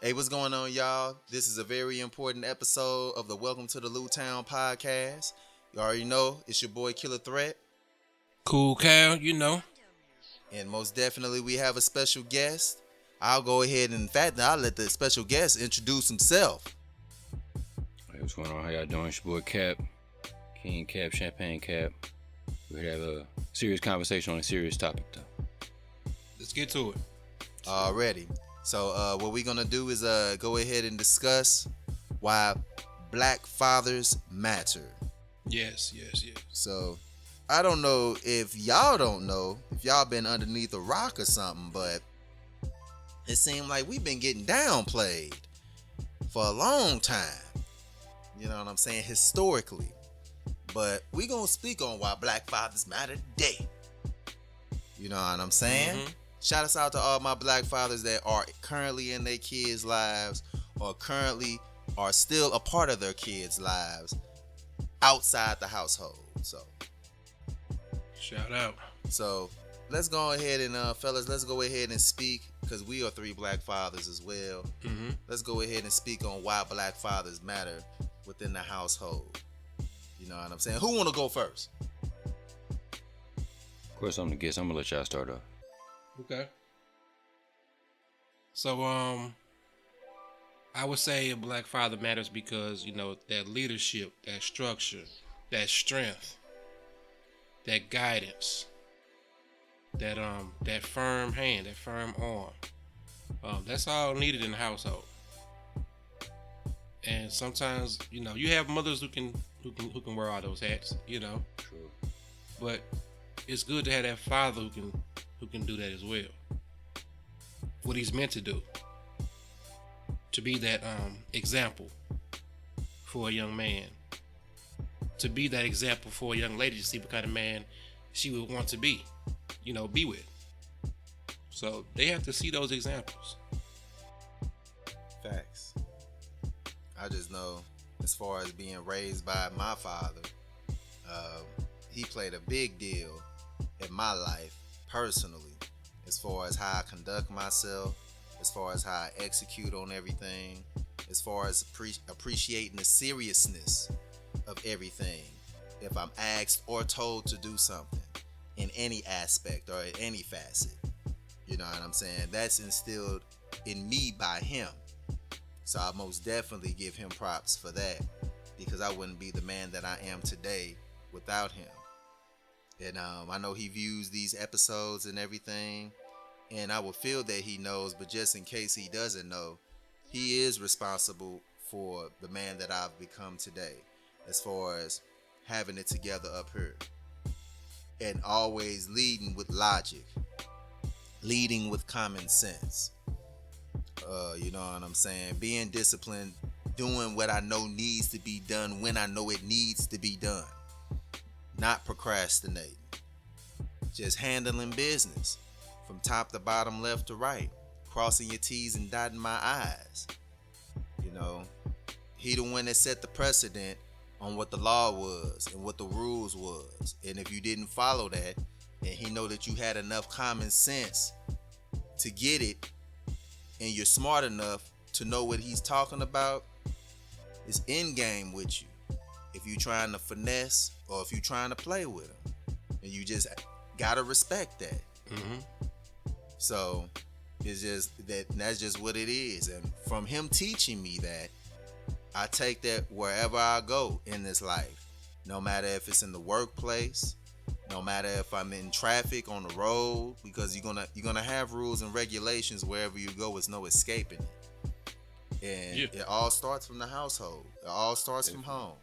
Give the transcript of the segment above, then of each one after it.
Hey, what's going on, y'all? This is a very important episode of the Welcome to the Lou Town podcast. You already know it's your boy Killah Threat, Cool Cal, you know. and most definitely we have a special guest. I'll go ahead and, in fact, I'll let the special guest introduce himself. Hey, what's going on? How y'all doing? It's your boy Cap, King Cap, Champagne Cap. We're here to have a serious conversation on a serious topic, though. Let's get to it. Already. So what we're gonna do is go ahead and discuss why black fathers matter. Yes. So I don't know if y'all don't know, if y'all been underneath a rock or something, but it seemed like we've been getting downplayed for a long time. You know what I'm saying? Historically. But we gonna speak on why black fathers matter today. You know what I'm saying? Mhm. Shout us out to all my black fathers that are currently in their kids' lives or currently are still a part of their kids' lives outside the household. Shout out. So let's go ahead and fellas, let's go ahead and speak, because we are three black fathers as well. Mm-hmm. Let's go ahead and speak on why black fathers matter within the household. You know what I'm saying? Who want to go first? Of course, I'm the guest. I'm gonna let y'all start off. Okay. So, I would say a black father matters because, that leadership, that structure, that strength, that guidance, that firm hand, that firm arm. That's all needed in the household. And sometimes, you have mothers who can wear all those hats, True. but it's good to have that father who can do that as well. What he's meant to do. To be that example for a young man. To be that example for a young lady to see what kind of man she would want to be with. So they have to see those examples. Facts. I just know, as far as being raised by my father, he played a big deal in my life personally, as far as how I conduct myself, as far as how I execute on everything, as far as appreciating the seriousness of everything. If I'm asked or told to do something in any aspect or in any facet, you know what I'm saying? That's instilled in me by him. So I most definitely give him props for that, because I wouldn't be the man that I am today without him. And I know he views these episodes and everything, and I would feel that he knows, but just in case he doesn't know, he is responsible for the man that I've become today, as far as having it together up here and always leading with logic, leading with common sense. You know what I'm saying? Being disciplined, doing what I know needs to be done when I know it needs to be done. Not procrastinating. Just handling business from top to bottom, left to right. Crossing your T's and dotting my I's. You know, he the one that set the precedent on what the law was and what the rules was. And if you didn't follow that, and he know that you had enough common sense to get it, and you're smart enough to know what he's talking about, it's in game with you. If you're trying to finesse or if you're trying to play with him, and you just gotta respect that. Mm-hmm. So it's just that's just what it is. And from him teaching me that, I take that wherever I go in this life. No matter if it's in the workplace, no matter if I'm in traffic on the road, because you're gonna have rules and regulations wherever you go. There's no escaping it. And It all starts from the household. It all starts from home.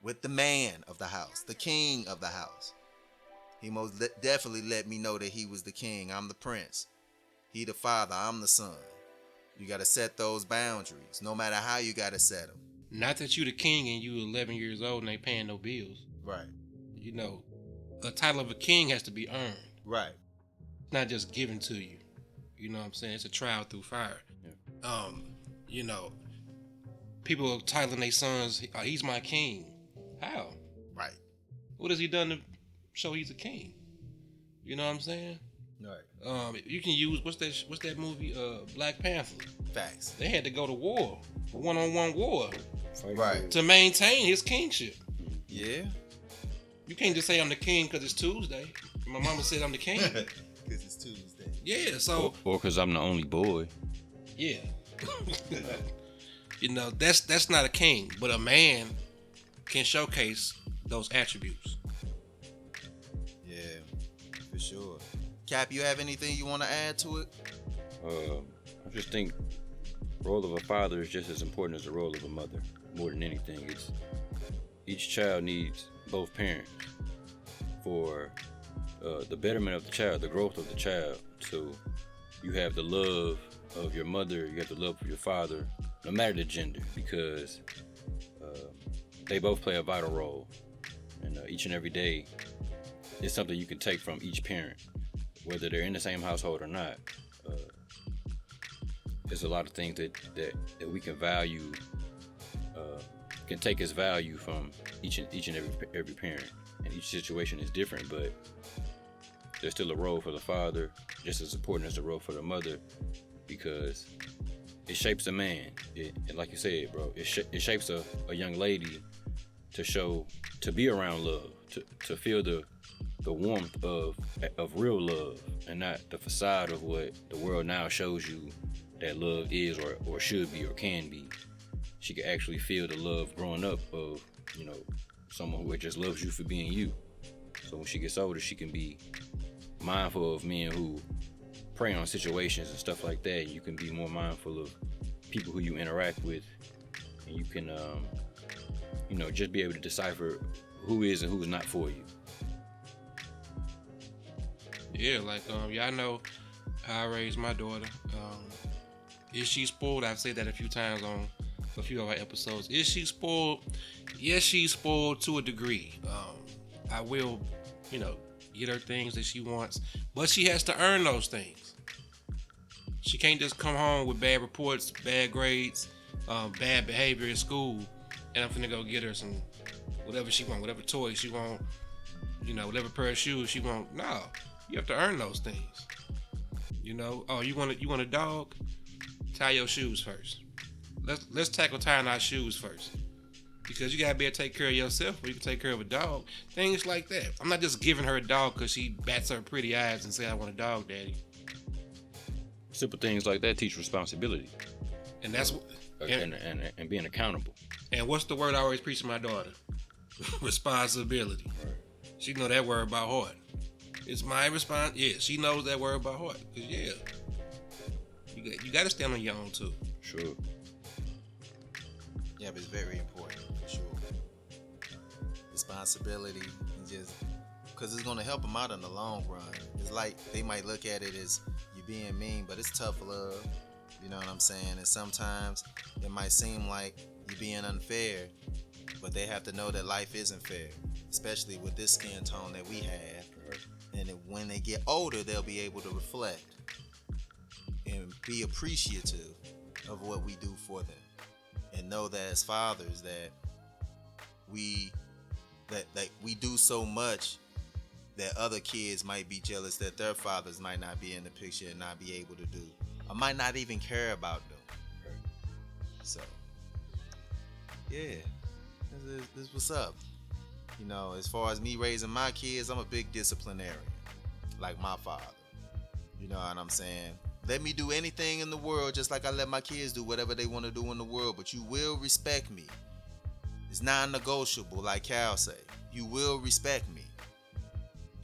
With the man of the house, the king of the house. He most definitely let me know that he was the king. I'm the prince. He the father. I'm the son. You got to set those boundaries, no matter how you got to set them. Not that you the king and you 11 years old and ain't paying no bills. Right. A title of a king has to be earned. Right. It's not just given to you. You know what I'm saying? It's a trial through fire. Yeah. People are titling their sons, he's my king. How? Right. What has he done to show he's a king? You know what I'm saying? Right. You can use what's that movie? Black Panther. Facts. They had to go to war, one-on-one war, Right. to maintain his kingship. Yeah. You can't just say I'm the king because it's Tuesday. My mama said I'm the king. Because it's Tuesday. Yeah, so Or because I'm the only boy. yeah, that's not a king, but a man can showcase those attributes. Yeah, for sure. Cap, you have anything you want to add to it? I just think the role of a father is just as important as the role of a mother. More than anything, it's each child needs both parents for the betterment of the child, the growth of the child. So you have the love of your mother, you have the love of your father, no matter the gender, because they both play a vital role. And each and every day, it's something you can take from each parent, whether they're in the same household or not. There's a lot of things that we can value, can take as value from each and every parent. And each situation is different, but there's still a role for the father, just as important as the role for the mother, because it shapes a man. And like you said, bro, it shapes a young lady to be around love, to feel the warmth of real love, and not the facade of what the world now shows you that love is or should be or can be. She can actually feel the love growing up of, someone who just loves you for being you. So when she gets older, she can be mindful of men who prey on situations and stuff like that. You can be more mindful of people who you interact with, and you can, just be able to decipher who is and who is not for you. Yeah, like y'all know how I raised my daughter. Is she spoiled? I've said that a few times on a few of our episodes. Is she spoiled? Yes, she's spoiled to a degree. I will, get her things that she wants, but she has to earn those things. She can't just come home with bad reports, bad grades, bad behavior in school, and I'm finna go get her some whatever she want, whatever toy she want, whatever pair of shoes she want. No, you have to earn those things. Oh, you want a dog? Tie your shoes first. Let's tackle tying our shoes first, because you gotta be able to take care of yourself, or you can take care of a dog. Things like that. I'm not just giving her a dog because she bats her pretty eyes and say I want a dog, daddy. Simple things like that teach responsibility, and that's and being accountable. And what's the word I always preach to my daughter? Responsibility. Right. She know that word by heart. It's my response. Yeah, she knows that word by heart. Cause yeah, you got to stand on your own too. Sure. Yeah, but it's very important for sure. Responsibility, and just because it's gonna help them out in the long run. It's like they might look at it as you being mean, but it's tough love. You know what I'm saying? And sometimes it might seem like you're being unfair, but they have to know that life isn't fair, especially with this skin tone that we have. And when they get older, they'll be able to reflect and be appreciative of what we do for them, and know that as fathers that we do so much that other kids might be jealous that their fathers might not be in the picture and not be able to do, or might not even care about them. So yeah, this is what's up. As far as me raising my kids, I'm a big disciplinarian, like my father. You know what I'm saying? Let me do anything in the world just like I let my kids do whatever they want to do in the world, but you will respect me. It's non-negotiable, like Cal say. You will respect me.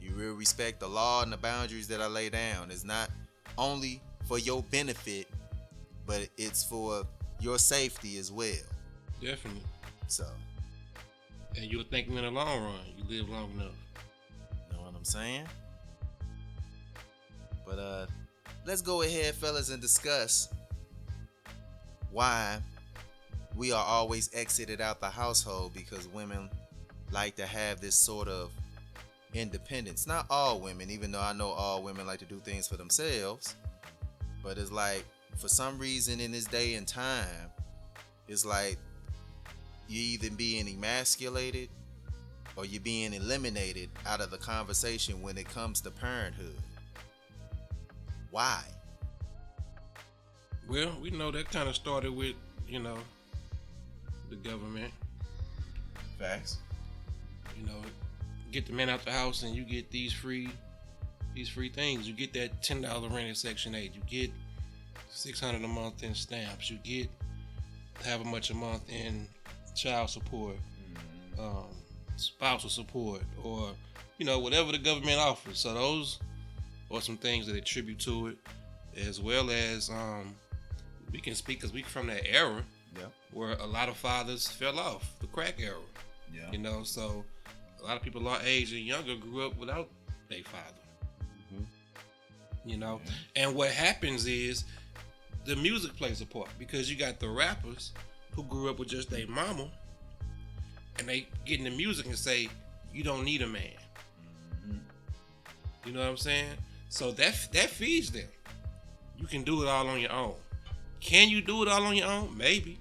You will respect the law and the boundaries that I lay down. It's not only for your benefit, but it's for your safety as well. Definitely. So. And you'll thank me in the long run. You live long enough. Know what I'm saying? But let's go ahead, fellas, and discuss why we are always exited out the household, because women like to have this sort of independence. Not all women, even though I know all women like to do things for themselves, but it's like for some reason in this day and time, it's like you're either being emasculated or you're being eliminated out of the conversation when it comes to parenthood. Why? Well, we know that kind of started with, the government. Facts. Get the man out the house and you get these free things. You get that $10 rent at Section 8. You get $600 a month in stamps. You get however much a month in child support, spousal support, or whatever the government offers. So those are some things that attribute to it, as well as we can speak because we from that era where a lot of fathers fell off, the crack era. Yeah. So a lot of people our age and younger grew up without their father. And what happens is the music plays a part, because you got the rappers who grew up with just their mama, and they get in the music and say, you don't need a man. You know what I'm saying? So that feeds them. You can do it all on your own. Can you do it all on your own? Maybe.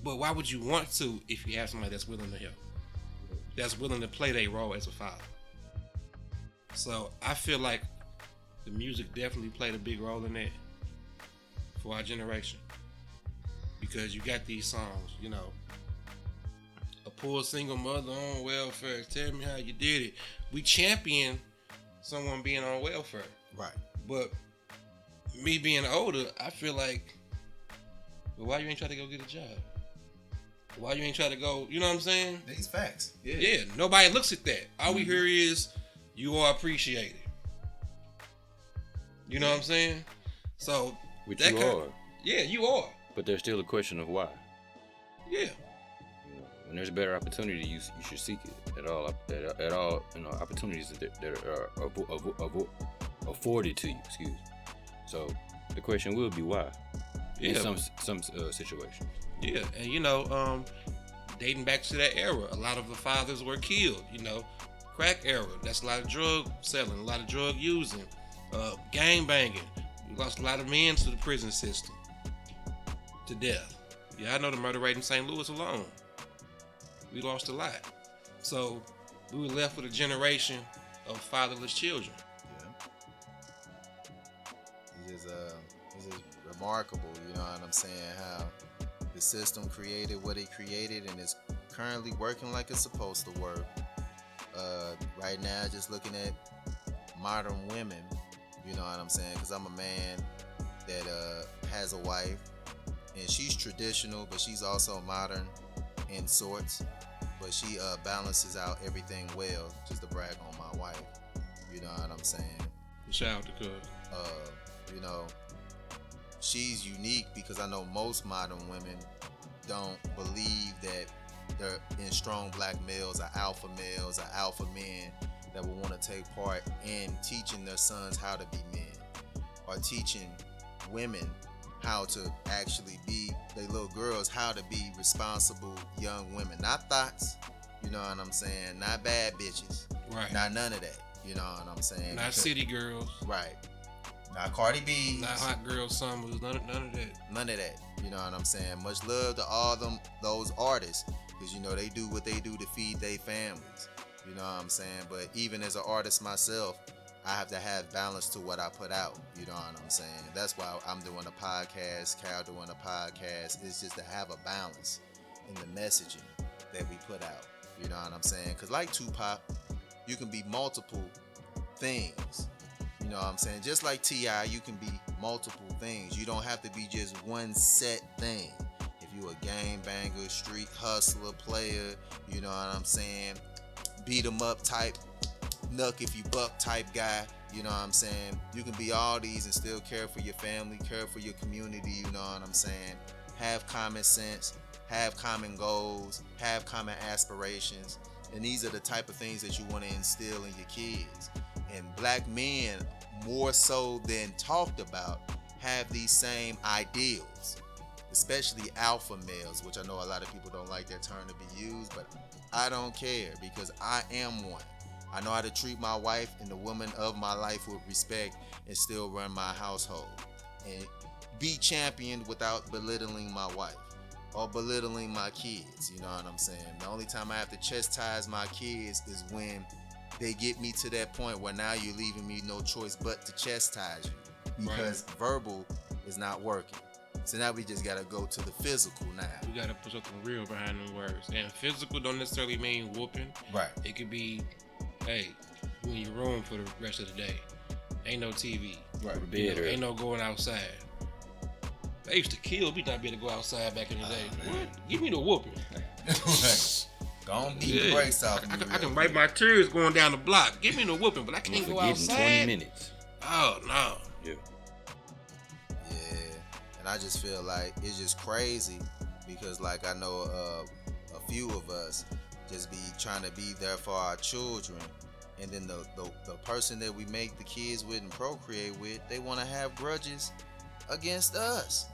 But why would you want to if you have somebody that's willing to help? That's willing to play their role as a father. So I feel like the music definitely played a big role in that for our generation. Because you got these songs, a poor single mother on welfare, tell me how you did it. We champion someone being on welfare. Right. But me being older, I feel like, well, why you ain't try to go get a job? Why you ain't try to go, you know what I'm saying? These facts. Yeah, nobody looks at that. All we hear is, you are appreciated. You know what I'm saying? So, which you are. Yeah, you are. But there's still a question of why. Yeah. When there's a better opportunity, you should seek it at all. Opportunities that are afforded to you. Excuse me. So the question will be why. In some situations. Yeah, and dating back to that era, a lot of the fathers were killed. Crack era. That's a lot of drug selling, a lot of drug using, gang banging. We lost a lot of men to the prison system, to death. Yeah, I know the murder rate in St. Louis alone. We lost a lot. So we were left with a generation of fatherless children. Yeah. It's just remarkable, you know what I'm saying, how the system created what it created and it's currently working like it's supposed to work. Right now, just looking at modern women, you know what I'm saying, because I'm a man that has a wife, and she's traditional, but she's also modern in sorts. But she balances out everything well, just to brag on my wife. You know what I'm saying? Shout out to Cuz. She's unique because I know most modern women don't believe that they're in strong black males or alpha men that will want to take part in teaching their sons how to be men, or teaching women how to actually be, they little girls, how to be responsible young women. Not thoughts, you know what I'm saying? Not bad bitches. Right. Not none of that, you know what I'm saying? Not city girls. Right. Not Cardi B. Not hot girl summers. None of that. None of that. You know what I'm saying? Much love to all those artists, because they do what they do to feed their families. You know what I'm saying? But even as an artist myself, I have to have balance to what I put out. You know what I'm saying? That's why I'm doing a podcast, Cal doing a podcast. It's just to have a balance in the messaging that we put out. You know what I'm saying? Because like Tupac, you can be multiple things. You know what I'm saying? Just like T.I., you can be multiple things. You don't have to be just one set thing. If you a gang banger, street hustler, player, you know what I'm saying? Beat 'em up type, knuck if you buck type guy, you know what I'm saying? You can be all these and still care for your family, care for your community, you know what I'm saying? Have common sense, have common goals, have common aspirations. And these are the type of things that you want to instill in your kids. And black men, more so than talked about, have these same ideals, especially alpha males, which I know a lot of people don't like that term to be used, but I don't care because I am one. I know how to treat my wife and the woman of my life with respect and still run my household and be championed without belittling my wife or belittling my kids. You know what I'm saying? The only time I have to chastise my kids is when they get me to that point where now you're leaving me no choice but to chastise you. because verbal is not working. So now we just gotta go to the physical now. We gotta put something real behind them words. And physical don't necessarily mean whooping. Right. It could be, hey, you in your room for the rest of the day. Ain't no TV. Right. Ain't no going outside. They used to kill me not being able to go outside back in the day. What? Give me the whooping. Gonna beat the brakes off. I can wipe my tears going down the block. Give me the whooping, but I can't go outside. 20 minutes. Oh no. Yeah. Yeah, and I just feel like it's just crazy because, like, I know a few of us just be trying to be there for our children, and then the person that we make the kids with and procreate with, they want to have grudges against us.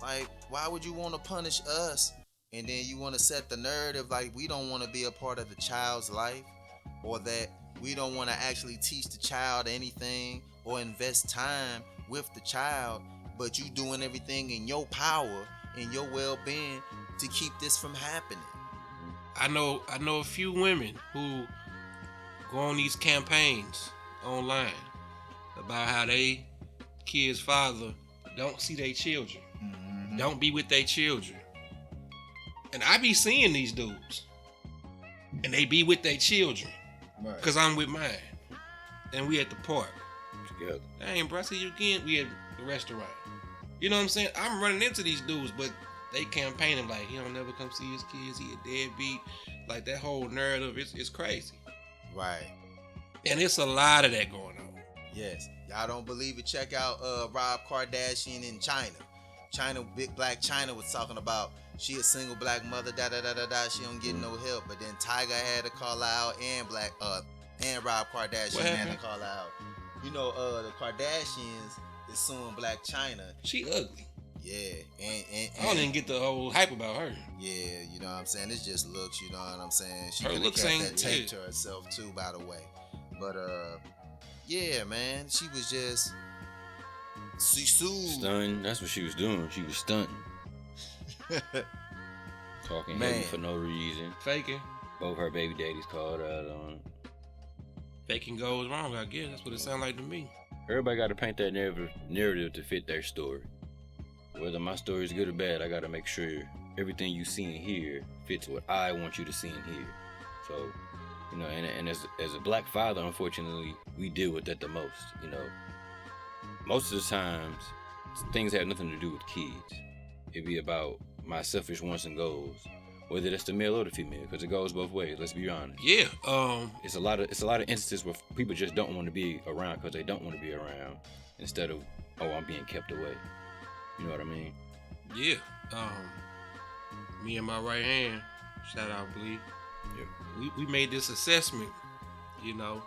Like, why would you want to punish us? And then you want to set the narrative like we don't want to be a part of the child's life, or that we don't want to actually teach the child anything or invest time with the child, but you doing everything in your power and your well-being to keep this from happening. I know a few women who go on these campaigns online about how they kids' father don't see their children, don't be with their children. And I be seeing these dudes, and they be with their children, Right. cause I'm with mine, and we at the park. Together. Hey, bro, I see you again. We at the restaurant. You know what I'm saying? I'm running into these dudes, but they campaigning like he don't never come see his kids. He a deadbeat. Like that whole narrative, it's crazy. Right. And it's a lot of that going on. Yes. Y'all don't believe it? Check out Rob Kardashian in China. Big Black China was talking about she a single black mother, she don't get no help. But then Tiger had to call out and Rob Kardashian had to call out. You know, the Kardashians is suing Black China. She ugly. Yeah, and I don't even get the whole hype about her. Yeah, you know what I'm saying? It's just looks, you know what I'm saying? She Her could have looks kept ain't that tape it. to herself too, by the way. But yeah, man, she was just she sued. Stunned. That's what she was doing. She was stunting. Talking Man. heavy for no reason. Faking. Both her baby daddies called out on it. Faking goes wrong, I guess. That's what it sounds like to me. Everybody got to paint that narrative to fit their story. Whether my story is good or bad, I got to make sure everything you see and hear fits what I want you to see and hear. So, you know, and as a black father, unfortunately, we deal with that the most. You know, most of the times, things have nothing to do with kids. It be about my selfish wants and goals, whether that's the male or the female, because it goes both ways. Let's be honest. Yeah. It's a lot of instances where people just don't want to be around because they don't want to be around, instead of, oh, I'm being kept away. You know what I mean? Yeah. Me and my right hand, shout out Bleed. Yeah. We made this assessment, you know.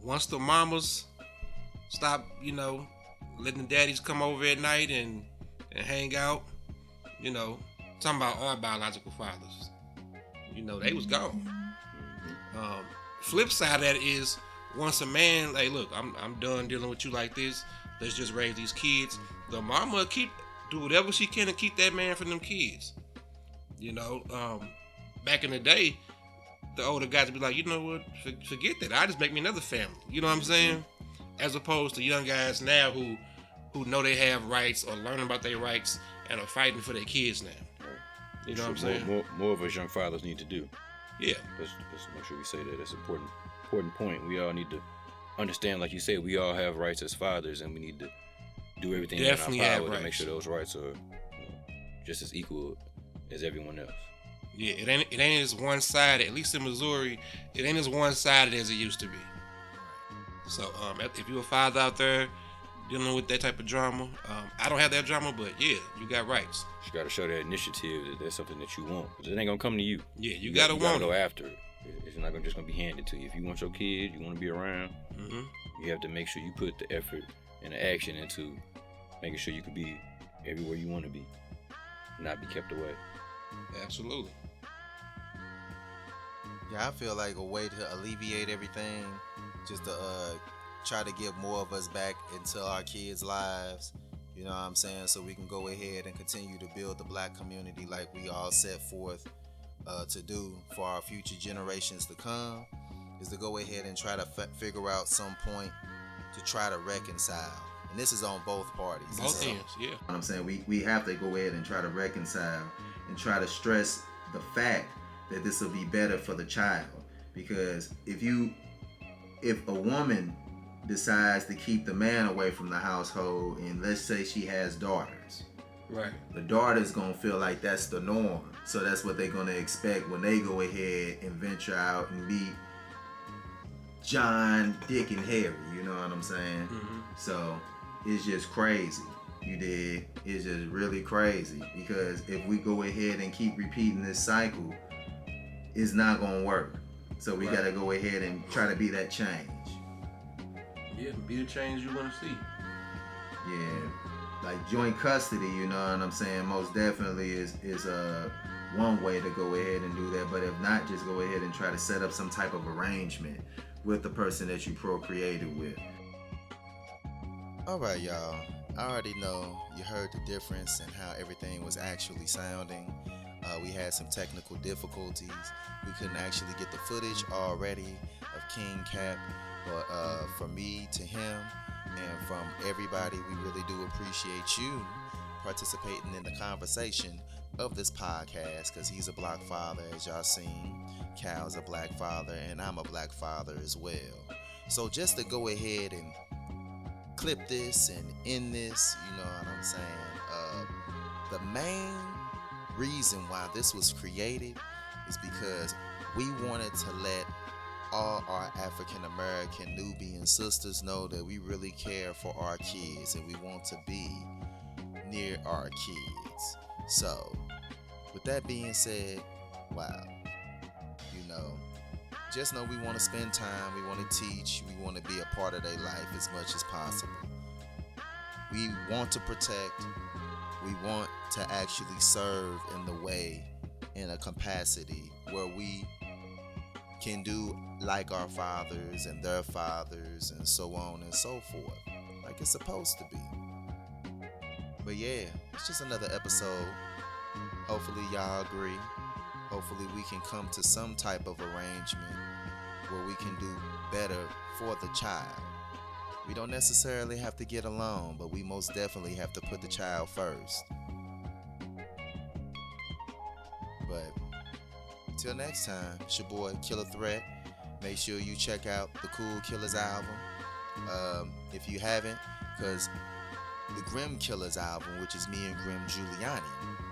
Once the mamas stop, you know, letting the daddies come over at night and hang out, you know, talking about our biological fathers, you know, they was gone. Flip side of that is, once a man, like, look, I'm done dealing with you like this. Let's just raise these kids. The mama do whatever she can to keep that man from them kids. You know, back in the day, the older guys would be like, you know what, forget that. I just make me another family. You know what I'm saying? As opposed to young guys now who know they have rights or learning about their rights and are fighting for their kids now. You know what I'm saying? More of us young fathers need to do. Yeah. Let's make sure we say that. That's an important point. We all need to understand, like you said, we all have rights as fathers, and we need to do everything in our power to make sure those rights are, you know, just as equal as everyone else. Yeah, it ain't as one-sided. At least in Missouri, it ain't as one-sided as it used to be. So, if you're a father out there dealing with that type of drama, I don't have that drama, but yeah, you got rights. You got to show that initiative that there's something that you want, because it ain't gonna come to you. Yeah, you gotta want go it. after it. It's not just gonna be handed to you. If you want your kid, you want to be around, you have to make sure you put the effort and the action into making sure you can be everywhere you want to be, not be kept away. Absolutely. Yeah, I feel like a way to alleviate everything, just to try to get more of us back into our kids' lives. You know what I'm saying? So we can go ahead and continue to build the black community like we all set forth to do for our future generations to come, is to go ahead and try to figure out some point to try to reconcile. And this is on both parties. Both ends, yeah. You know what I'm saying? We have to go ahead and try to reconcile and try to stress the fact that this will be better for the child. Because if a woman decides to keep the man away from the household, and let's say she has daughters, Right. the daughter's gonna feel like that's the norm. So that's what they're gonna expect when they go ahead and venture out and meet John, Dick, and Harry. You know what I'm saying? Mm-hmm. So it's just crazy. You did. It's just really crazy, because if we go ahead and keep repeating this cycle, it's not gonna work. So we gotta go ahead and try to be that change. Yeah, be the change you want to see. Yeah, like joint custody, you know what I'm saying, most definitely is one way to go ahead and do that. But if not, just go ahead and try to set up some type of arrangement with the person that you procreated with. All right, y'all. I already know you heard the difference in how everything was actually sounding. We had some technical difficulties. We couldn't actually get the footage already of King Cap, but from me to him and from everybody, we really do appreciate you participating in the conversation of this podcast, because he's a black father, as y'all seen. Cal's a black father, and I'm a black father as well. So just to go ahead and clip this and end this, you know what I'm saying? The main reason why this was created is because we wanted to let all our African American Nubian sisters know that we really care for our kids and we want to be near our kids. So, with that being said, wow, you know, just know we want to spend time, we want to teach, we want to be a part of their life as much as possible. We want to protect, we want to actually serve in the way, in a capacity where we can do like our fathers and their fathers and so on and so forth, like it's supposed to be. But yeah, it's just another episode. Hopefully y'all agree. Hopefully we can come to some type of arrangement where we can do better for the child. We don't necessarily have to get along, but we most definitely have to put the child first. But until next time, it's your boy Killah Threat. Make sure you check out the CoolKillahz album. If you haven't, because the Grim Killahz album, which is me and Grim Giuliani,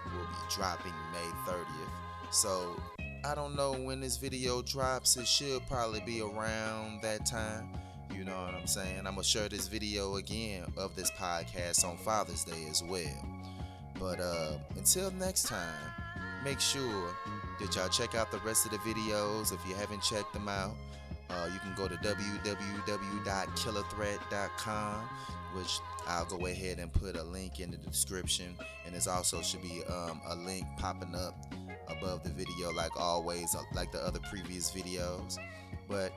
will be dropping May 30th. So I don't know when this video drops. It should probably be around that time. You know what I'm saying? I'm going to share this video again of this podcast on Father's Day as well. But until next time, make sure that y'all check out the rest of the videos. If you haven't checked them out, you can go to www.killahthreat.com, which I'll go ahead and put a link in the description. And there's also should be a link popping up above the video, like always, like the other previous videos. But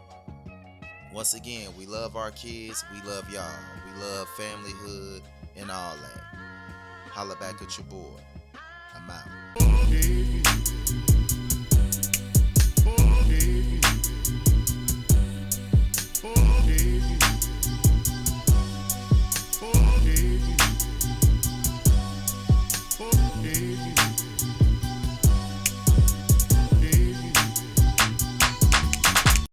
once again, we love our kids, we love y'all, we love familyhood and all that. Holla back at your boy. I'm out.